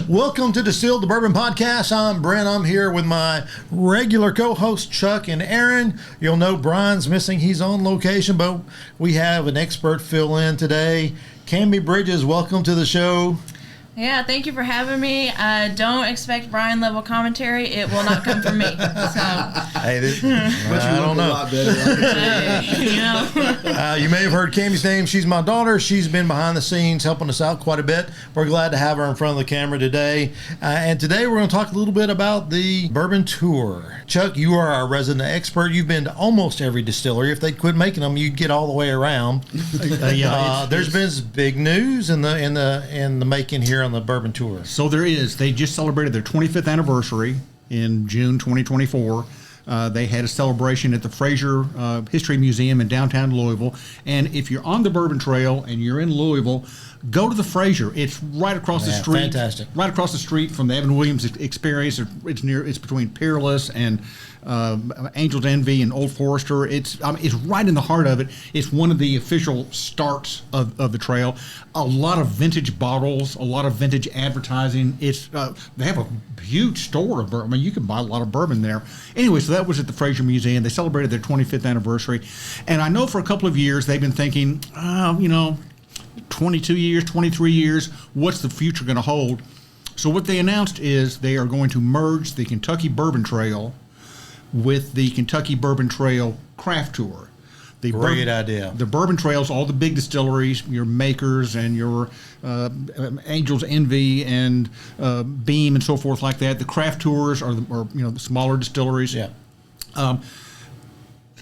Welcome to Distilled the Bourbon Podcast. I'm Brent. I'm here with my regular co-hosts, Chuck and Aaron. You'll know Brian's missing. He's on location, but we have an expert fill in today. Camby Bridges, welcome to the show. Yeah, thank you for having me. Don't expect Brian level commentary. It will not come from me. So, hey, I don't know. A lot better, You may have heard Cammy's name. She's my daughter. She's been behind the scenes helping us out quite a bit. We're glad to have her in front of the camera today. And today we're going to talk a little bit about the bourbon tour. Chuck, you are our resident expert. You've been to almost every distillery. If they quit making them, you'd get all the way around. There's been some big news in the making here on the bourbon tour. So there is. They just celebrated their 25th anniversary in June 2024. They had a celebration at the Fraser History Museum in downtown Louisville. And if you're on the Bourbon Trail and you're in Louisville, go to the Fraser. It's right across the street. Fantastic. Right across the street from the Evan Williams Experience. It's between Peerless and Angel's Envy and Old Forester. It's right in the heart of it. It's one of the official starts of the trail. A lot of vintage bottles, a lot of vintage advertising. They have a huge store of bourbon. I mean, you can buy a lot of bourbon there. Anyway, so that was at the Fraser Museum. They celebrated their 25th anniversary. And I know for a couple of years they've been thinking, 22 years, 23 years, what's the future going to hold? So what they announced is they are going to merge the Kentucky Bourbon Trail with the Kentucky Bourbon Trail Craft Tour. Great idea. The Bourbon Trails, all the big distilleries, your Makers and your Angel's Envy and Beam and so forth like that. The Craft Tours are the smaller distilleries. Yeah.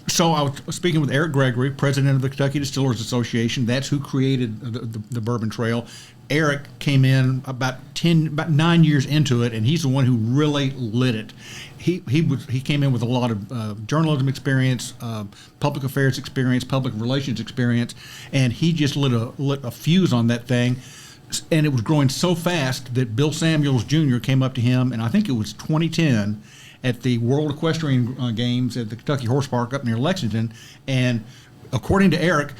So I was speaking with Eric Gregory, president of the Kentucky Distillers Association. That's who created the Bourbon Trail. Eric came in about 9 years into it, and he's the one who really lit it. He came in with a lot of journalism experience, public affairs experience, public relations experience, and he just lit a fuse on that thing. And it was growing so fast that Bill Samuels Jr. came up to him, and I think it was 2010, at the World Equestrian Games at the Kentucky Horse Park up near Lexington. And according to Eric,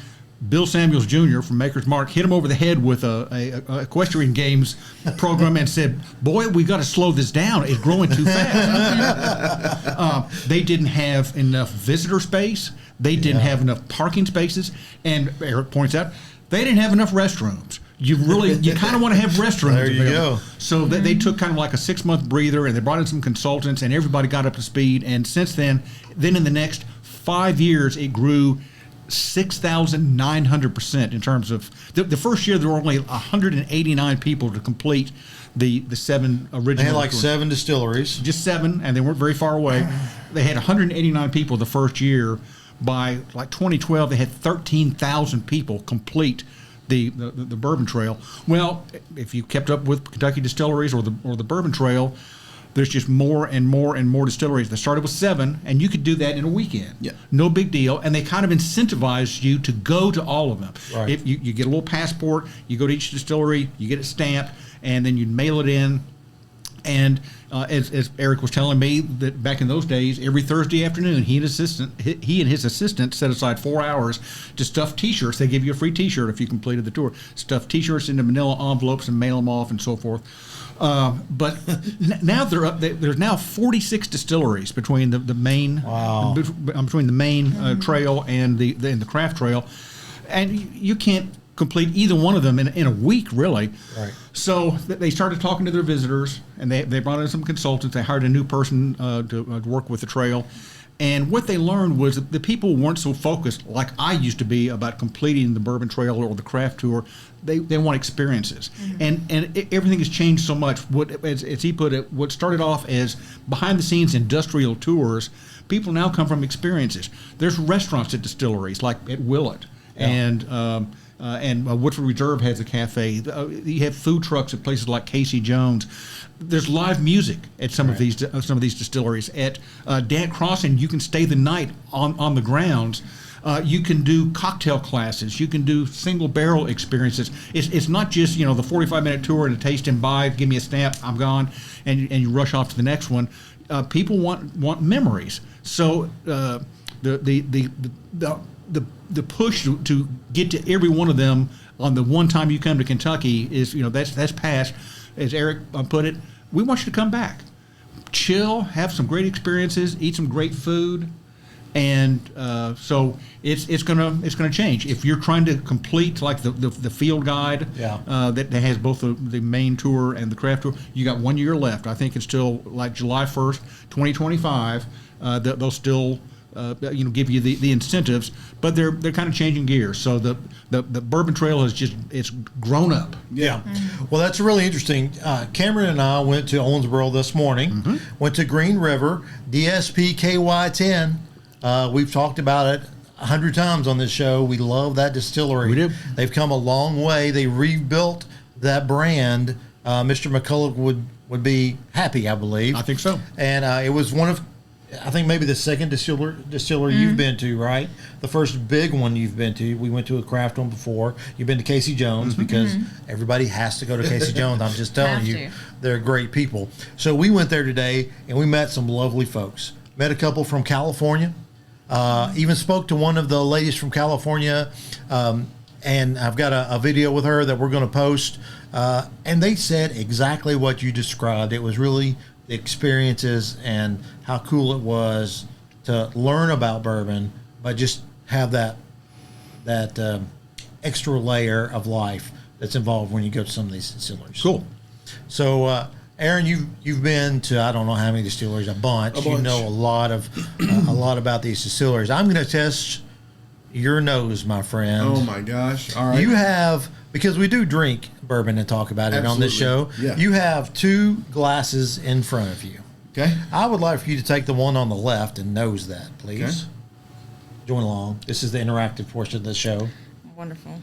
Bill Samuels Jr. from Maker's Mark hit him over the head with a equestrian games program and said, "Boy, we got to slow this down. It's growing too fast." They didn't have enough visitor space. They didn't have enough parking spaces. And Eric points out, they didn't have enough restrooms. You kind of want to have restrooms. There you go. So they took kind of like a 6-month breather, and they brought in some consultants, and everybody got up to speed. And since then in the next 5 years, it grew 6,900% in terms of the first year. There were only 189 people to complete the 7 original. They had like 7 distilleries. Just 7, and they weren't very far away. They had 189 people the first year. By like 2012, they had 13,000 people complete the Bourbon Trail. Well, if you kept up with Kentucky distilleries or the Bourbon Trail, there's just more and more and more distilleries. They started with 7, and you could do that in a weekend. Yeah. No big deal. And they kind of incentivize you to go to all of them. Right. If you get a little passport, you go to each distillery, you get it stamped, and then you mail it in. And as Eric was telling me, that back in those days, every Thursday afternoon, he and his assistant set aside 4 hours to stuff T-shirts. They give you a free T-shirt if you completed the tour. Stuff T-shirts into manila envelopes and mail them off and so forth. But now there's now 46 distilleries between the main trail and the craft trail, and you can't complete either one of them in a week, really. Right. So they started talking to their visitors, and they brought in some consultants. They hired a new person to work with the trail. And what they learned was that the people weren't so focused like I used to be about completing the Bourbon Trail or the craft tour. They want experiences. Mm-hmm. And everything has changed so much. As he put it, what started off as behind-the-scenes industrial tours, people now come from experiences. There's restaurants at distilleries, like at Willett. Yeah. And Woodford Reserve has a cafe. You have food trucks at places like Casey Jones. There's live music at some of these distilleries. At Dant Crossing, you can stay the night on the grounds. You can do cocktail classes. You can do single barrel experiences. It's not just the 45-minute tour and a taste and buy. Give me a stamp, I'm gone, and you rush off to the next one. People want memories. So the push to get to every one of them on the one time you come to Kentucky is that's passed. as Eric put it, we want you to come back, chill, have some great experiences, eat some great food, and so it's gonna change. If you're trying to complete like the field guide, that has both the main tour and the craft tour, you got 1 year left. I think it's still like July 1st, 2025. They'll still give you the incentives, but they're kind of changing gears. So the Bourbon Trail it's grown up. Yeah. Well, that's really interesting. Cameron and I went to Owensboro this morning, went to Green River, DSP KY10. We've talked about it 100 times on this show. We love that distillery. We do. They've come a long way. They rebuilt that brand. Mr. McCulloch would be happy, I believe. I think so. And it was one of, I think maybe the second distillery you've been to, right? The first big one you've been to. We went to a craft one before. You've been to Casey Jones because everybody has to go to Casey Jones. I'm just telling you, they're great people. So we went there today and we met some lovely folks. Met a couple from California. Even spoke to one of the ladies from California, and I've got a video with her that we're going to post. And they said exactly what you described. It was really the experiences and how cool it was to learn about bourbon, but just have that extra layer of life that's involved when you go to some of these distilleries. Cool. So, Aaron, you've been to I don't know how many distilleries, a bunch. You know a lot about these distilleries. I'm going to test your nose, my friend. Oh my gosh! All right. You have, because we do drink bourbon and talk about it on this show. Yeah. You have 2 glasses in front of you. Okay. I would like for you to take the one on the left and nose that, please. Okay. Join along. This is the interactive portion of the show. Wonderful.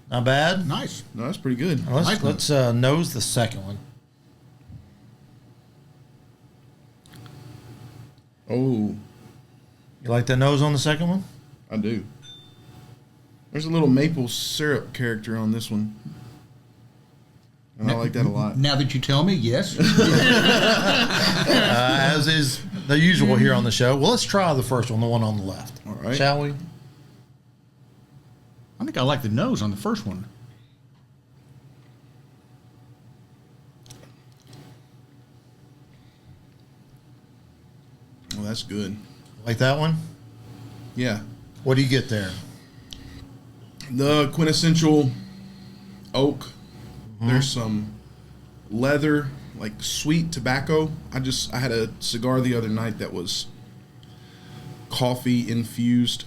Not bad. Nice. No, that's pretty good. Let's nose the second one. Oh, You like that nose on the second one? I do. There's a little maple syrup character on this one, and I like that a lot. Now that you tell me, yes. As is the usual here on the show. Well, let's try the first one, the one on the left. All right. Shall we? I think I like the nose on the first one. Well, that's good. Like that one? Yeah. What do you get there? The quintessential oak. There's some leather, like sweet tobacco. I had a cigar the other night that was coffee infused,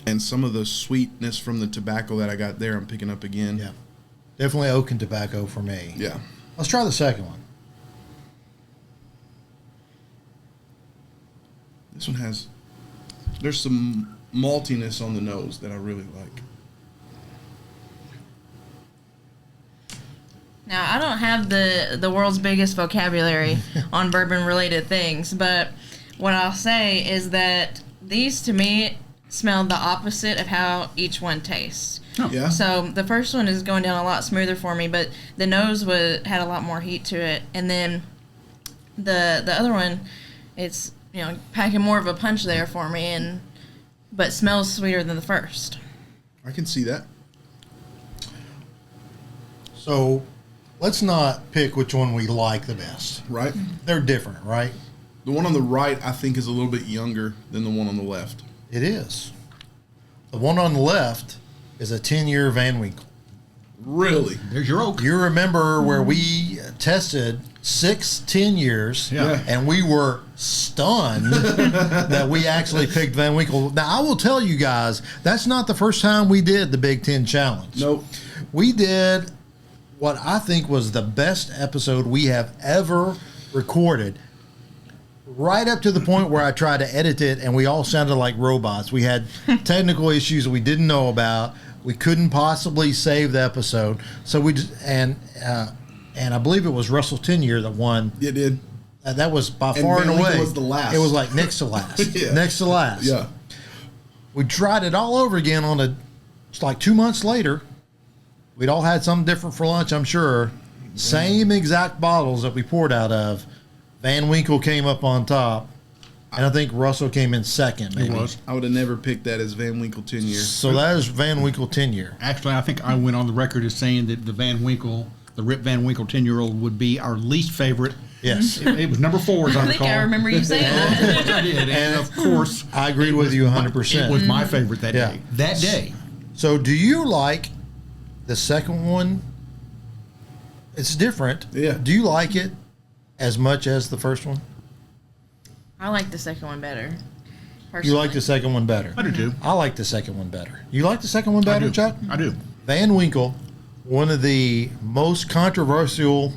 and some of the sweetness from the tobacco that I got there I'm picking up again. Yeah. Definitely oak and tobacco for me. Yeah. Let's try the second one. This one there's some maltiness on the nose that I really like. Now, I don't have the world's biggest vocabulary on bourbon-related things, but what I'll say is that these, to me, smell the opposite of how each one tastes. Oh. Yeah. So the first one is going down a lot smoother for me, but the nose had a lot more heat to it, and then the other one, it's packing more of a punch there for me, but smells sweeter than the first. I can see that. So let's not pick which one we like the best. Right? They're different, right? The one on the right, I think, is a little bit younger than the one on the left. It is. The one on the left is a 10-year Van Winkle. Really? There's your oak. You remember where we tested 6 10 years, Yeah. and we were stunned that we actually picked Van Winkle. Now, I will tell you guys, that's not the first time we did the Big Ten Challenge. Nope. We did what I think was the best episode we have ever recorded, right up to the point where I tried to edit it, and we all sounded like robots. We had technical issues we didn't know about. We couldn't possibly save the episode, so we just and I believe it was Russell's 10-year that won. It did. That was by And far Van and Winkle away. was the last. It was like next to last. Yeah. Next to last. Yeah. We tried it all over again it's like 2 months later. We'd all had something different for lunch, I'm sure. Same exact bottles that we poured out of. Van Winkle came up on top. and I think Russell came in second. Maybe. It was. I would have never picked that as Van Winkle 10 year. So that is Van Winkle 10 year. Actually, I think I went on the record as saying that the Rip Van Winkle 10-year-old would be our least favorite. Yes. It was number 4, as I I recall. think I remember you saying that. I did, and of course, I agreed with you 100%. it was my favorite that Yeah. day. That day. So do you like the second one? It's different. Yeah. Do you like it as much as the first one? I like the second one better. You like the second one better. I do too. I like the second one better. You like the second one I better, do. Chuck? I do. Van Winkle, one of the most controversial,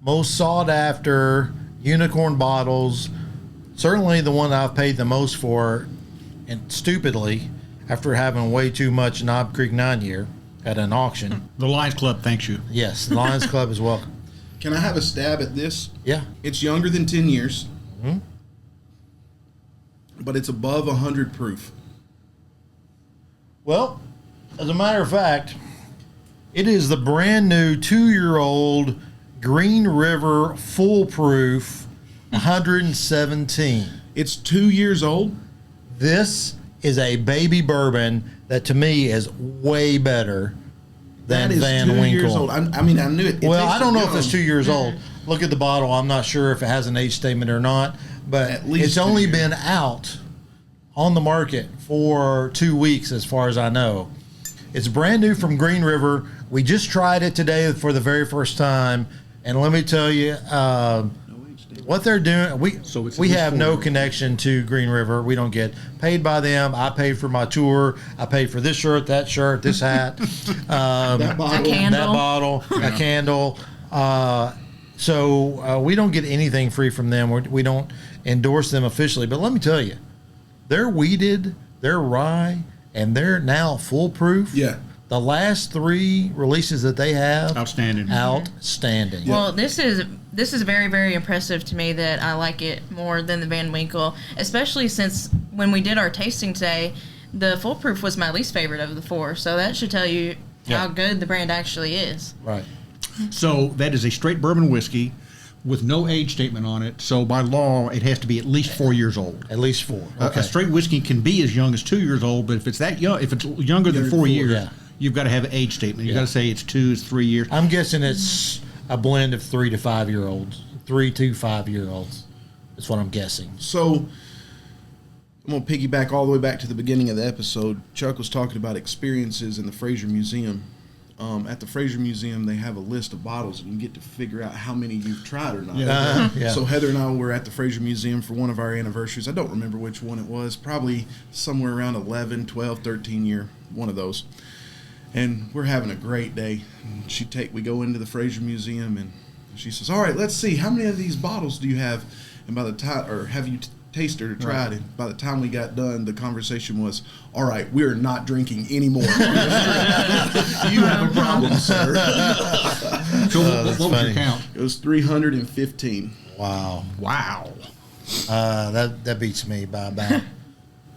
most sought after unicorn bottles, certainly the one I've paid the most for, and stupidly, after having way too much Knob Creek 9 year at an auction. The Lions Club thanks you. Yes, the Lions Club is welcome. Can I have a stab at this? Yeah. It's younger than 10 years, Mhm. but it's above 100 proof. Well, as a matter of fact, it is the brand new 2-year-old Green River Foolproof 117. It's 2 years old. This is a baby bourbon that to me is way better than That is Van 2 Winkle. years old. I mean, I knew it. Well, I don't know if tasted it's 2 young. years old. Look at the bottle. I'm not sure if it has an age statement or not, but At least it's 2 only years. been out on the market for 2 weeks, as far as I know. It's brand new from Green River. We just tried it today for the very first time, and let me tell you, what they're doing. So it's We at least have 4 no years. connection to Green River. We don't get paid by them. I paid for my tour. I paid for this shirt, this hat, That bottle. candle. that bottle, a candle. So we don't get anything free from them. We don't endorse them officially. But let me tell you, they're weeded, they're rye, and they're now foolproof. Yeah. The last 3 releases that they have, Outstanding. outstanding. Well, this is very, very impressive to me that I like it more than the Van Winkle, especially since when we did our tasting today, the Foolproof was my least favorite of the 4. So that should tell you how Yeah. good the brand actually is. Right. So that is a straight bourbon whiskey with no age statement on it. So by law, it has to be at least 4 years old. At least 4. A Okay. straight whiskey can be as young as 2 years old, but if it's that young, if it's younger than 4 years, yeah. you've got to have an age statement. You've Yeah. got to say it's 2, it's 3 years. I'm guessing it's a blend of 3 to 5 year olds. 3 to 5 year olds. That's what I'm guessing. So I'm going to piggyback all the way back to the beginning of the episode. Chuck was talking about experiences in the Fraser Museum. At the Fraser Museum, they have a list of bottles, and you get to figure out how many you've tried or not. Yeah. So Heather and I were at the Fraser Museum for one of our anniversaries. I don't remember which one it was. Probably somewhere around 11, 12, 13 year, one of those. And we're having a great day. And we go into the Fraser Museum, and she says, "All right, let's see. How many of these bottles do you have? And by the time, or have you tasted or tried?" And by the time we got done, the conversation was, "All right, we're not drinking anymore." You have a problem, sir. So that's what was funny. your count? It was 315. Wow. Wow. That beats me by about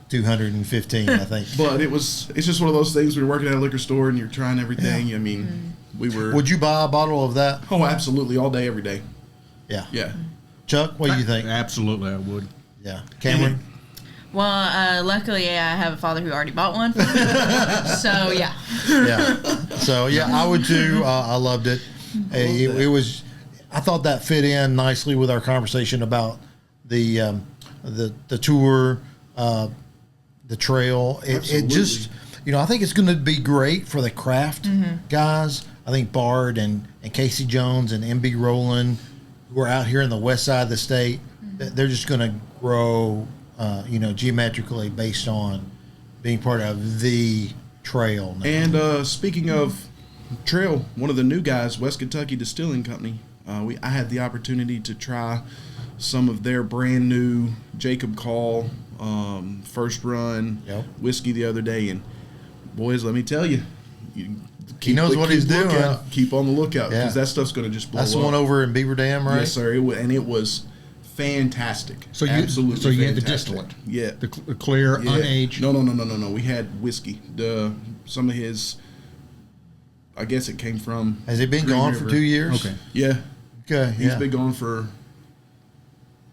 215, I think. But it's just one of those things. We're working at a liquor store and you're trying everything. I mean, we were. Would you buy a bottle of that? Oh, absolutely, all day, every day. Yeah. Yeah. Chuck, what do you think? Absolutely, I would. Yeah. Cameron? Well, luckily I have a father who already bought one. So, yeah. Yeah. So, yeah, I would too. I loved it. It was, I thought that fit in nicely with our conversation about the tour, the trail. It just, I think it's going to be great for the craft guys. I think Bard and Casey Jones and MB Rowland, who are out here in the west side of the state, they're just going to grow, geometrically based on being part of the trail now. And speaking of trail, one of the new guys, West Kentucky Distilling Company, I had the opportunity to try some of their brand new Jacob Call first run whiskey the other day, and boys, let me tell you, He knows what he's doing. Keep on the lookout, because Yeah. that stuff's going to just blow That's the up. one over in Beaver Dam, right? Yes, sir. It was fantastic. So Absolutely you had the fantastic. distillate, Yeah. the clear, Yeah. unaged. No. We had whiskey. Some of his, I guess it came from. Has he been Green gone River. for 2 years? Okay. Yeah, Okay. he's Yeah. been gone for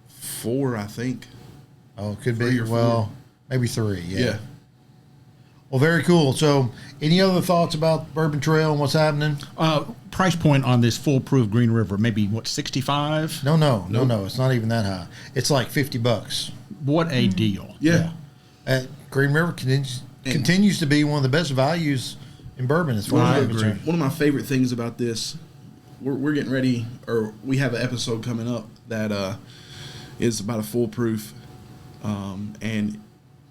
4, I think. Oh, it could 3 be. or 4. Well, maybe 3. Yeah. Yeah. Well, very cool. So, any other thoughts about Bourbon Trail and what's happening? Price point on this foolproof Green River, maybe what, 65? No. Nope. It's not even that high. It's like $50. What a deal! Yeah. Green River continues to be one of the best values in bourbon as far I as I'm agree. concerned. One of my favorite things about this, we're getting ready, or we have an episode coming up that is about a foolproof, and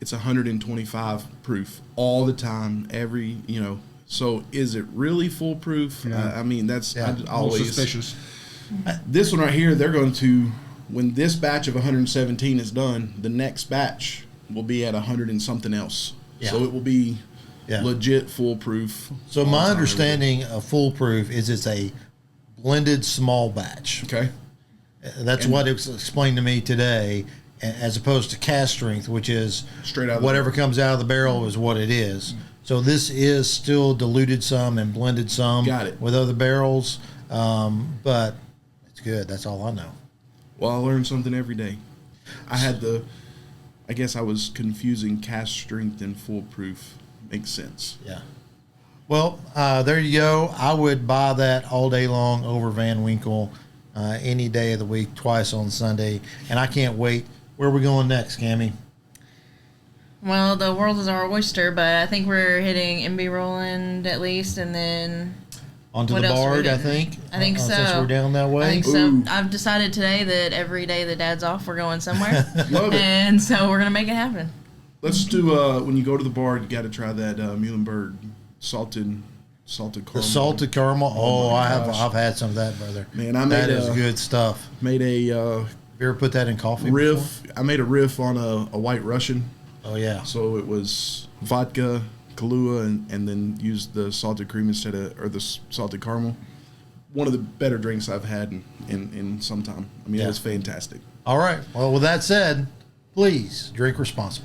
it's 125 proof all the time, So is it really foolproof? Yeah. I mean, that's Yeah. I always suspicious. This one right here, they're going to, when this batch of 117 is done, the next batch will be at 100 and something else. Yeah. So it will be Yeah. legit foolproof. So all the my time, understanding of foolproof is it's a blended small batch. Okay. That's what it was explained to me today, as opposed to cast strength, which is Straight out of the whatever comes out of the barrel is what it is. So this is still diluted some and blended some Got it. with other barrels, but it's good. That's all I know. Well, I learn something every day. I guess I was confusing cast strength and foolproof. Makes sense. Yeah. Well, there you go. I would buy that all day long over Van Winkle any day of the week, twice on Sunday, and I can't wait. Where are we going next, Cammie? Well, the world is our oyster, but I think we're hitting MB Roland at least, and then Onto What the else are we Bard, I doing? think. I think so. Since we're down that I way. think so. Ooh. I've decided today that every day that Dad's off, we're going somewhere, Love it. and so we're gonna make it happen. Let's do, when you go to the bar, you got to try that Muhlenberg salted caramel. The salted caramel. Oh, my gosh. I've had some of that, brother. Man, I that made is a- good stuff. Made a Have you ever put that in coffee riff. I made a riff on a White Russian. before? Oh yeah. So it was vodka, Kahlua, and then used the salted cream instead of, or the salted caramel. One of the better drinks I've had in some time. I mean, Yeah. it was fantastic. All right. Well, with that said, please drink responsibly.